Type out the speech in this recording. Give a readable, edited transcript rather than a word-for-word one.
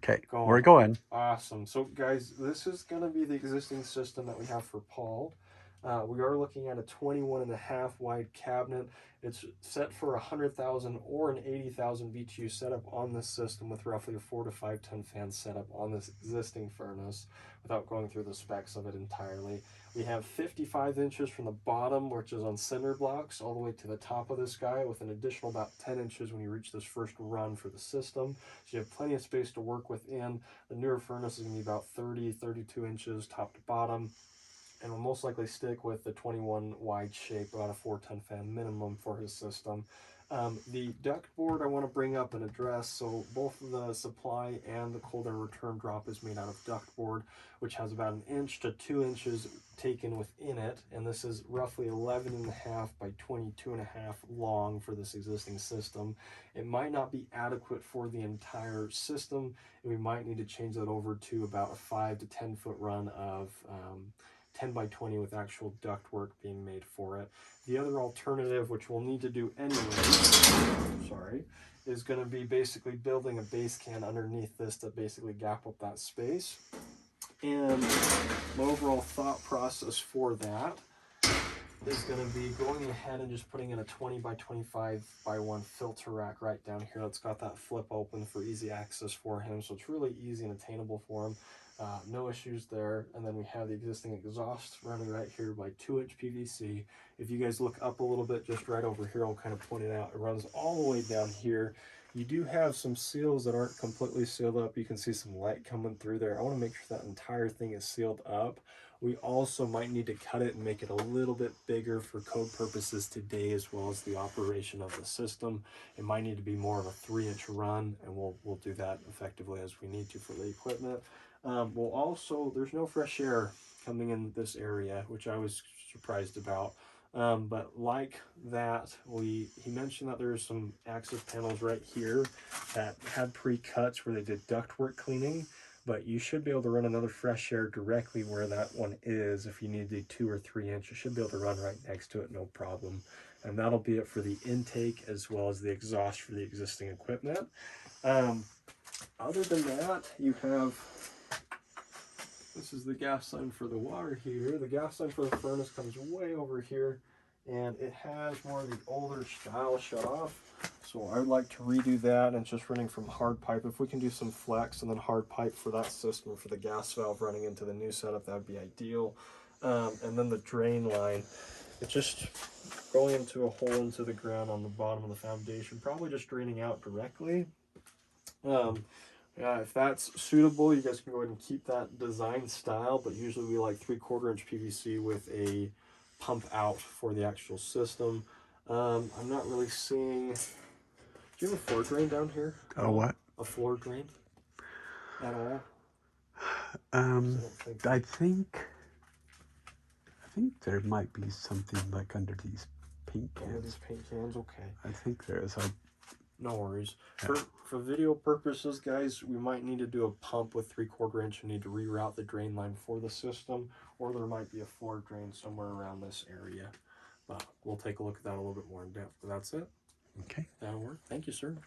Okay, we're going. Awesome. So guys, this is going to be the existing system that we have for Paul. We are looking at a 21.5 wide cabinet. It's set for 100,000 or an 80,000 BTU setup on this system with roughly a 4 to 5 ton fan setup on this existing furnace without going through the specs of it entirely. We have 55 inches from the bottom, which is on cinder blocks, all the way to the top of this guy with an additional about 10 inches when you reach this first run for the system. So you have plenty of space to work within. The newer furnace is going to be about 32 inches top to bottom, and will most likely stick with the 21 wide shape, about a 4-ton fan minimum for his system. The duct board I want to bring up and address. So both the supply and the cold air return drop is made out of duct board, which has about 1 inch to 2 inches taken within it, and this is roughly 11.5 by 22.5 long for this existing system. It might not be adequate for the entire system, and we might need to change that over to about a 5 to 10 foot run of 10 by 20 with actual ductwork being made for it. The other alternative, which we'll need to do anyway, is going to be basically building a base can underneath this to basically gap up that space. And my overall thought process for that is going to be going ahead and just putting in a 20 by 25 by 1 filter rack right down here. It's got that flip open for easy access for him, so it's really easy and attainable for him. No issues there. And then we have the existing exhaust running right here by 2-inch PVC. If you guys look up a little bit, just right over here, I'll kind of point it out. It runs all the way down here. You do have some seals that aren't completely sealed up. You can see some light coming through there. I want to make sure that entire thing is sealed up. We also might need to cut it and make it a little bit bigger for code purposes today, as well as the operation of the system. It might need to be more of a 3-inch run, and we'll do that effectively as we need to for the equipment. We'll also, there's no fresh air coming in this area, which I was surprised about. But like that, he mentioned that there's some access panels right here that had pre-cuts where they did ductwork cleaning, but you should be able to run another fresh air directly where that one is. If you need the 2 or 3 inch, you should be able to run right next to it, no problem. And that'll be it for the intake as well as the exhaust for the existing equipment. Other than that, you have, this is the gas line for the water here. The gas line for the furnace comes way over here, and it has more of the older style shut off. So I would like to redo that, and it's just running from hard pipe. If we can do some flex and then hard pipe for that system for the gas valve running into the new setup, that would be ideal. And then the drain line, it's just going into a hole into the ground on the bottom of the foundation, probably just draining out directly. If that's suitable, you guys can go ahead and keep that design style, but usually we like 3/4 inch PVC with a pump out for the actual system. I'm not really seeing, do you have a floor drain down here? Oh, what? A floor drain at all? I think there might be something like under these paint cans. Under these paint cans, okay. I think there is. No worries. Yeah. For video purposes, guys, we might need to do a pump with 3/4 inch and need to reroute the drain line for the system, or there might be a floor drain somewhere around this area. But we'll take a look at that a little bit more in depth. But that's it. Okay. That'll work. Thank you, sir.